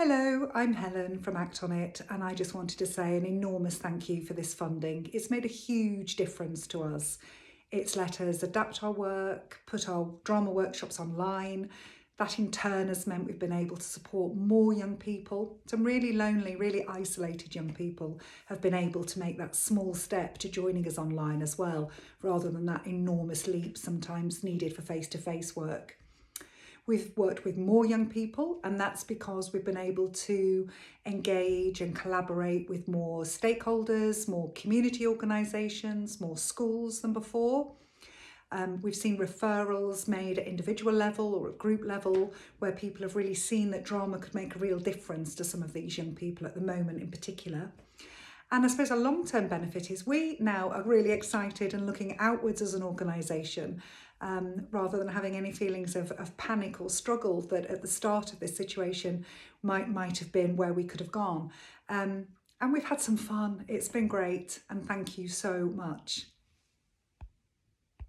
Hello, I'm Helen from Act On It, and I just wanted to say an enormous thank you for this funding. It's made a huge difference to us. It's let us adapt our work, put our drama workshops online. That in turn has meant we've been able to support more young people. Some really lonely, really isolated young people have been able to make that small step to joining us online as well, rather than that enormous leap sometimes needed for face-to-face work. We've worked with more young people, and that's because we've been able to engage and collaborate with more stakeholders, more community organisations, more schools than before. We've seen referrals made at individual level or at group level where people have really seen that drama could make a real difference to some of these young people at the moment in particular. And I suppose a long-term benefit is we now are really excited and looking outwards as an organisation, rather than having any feelings of panic or struggle that at the start of this situation might have been where we could have gone. And we've had some fun. It's been great, and thank you so much.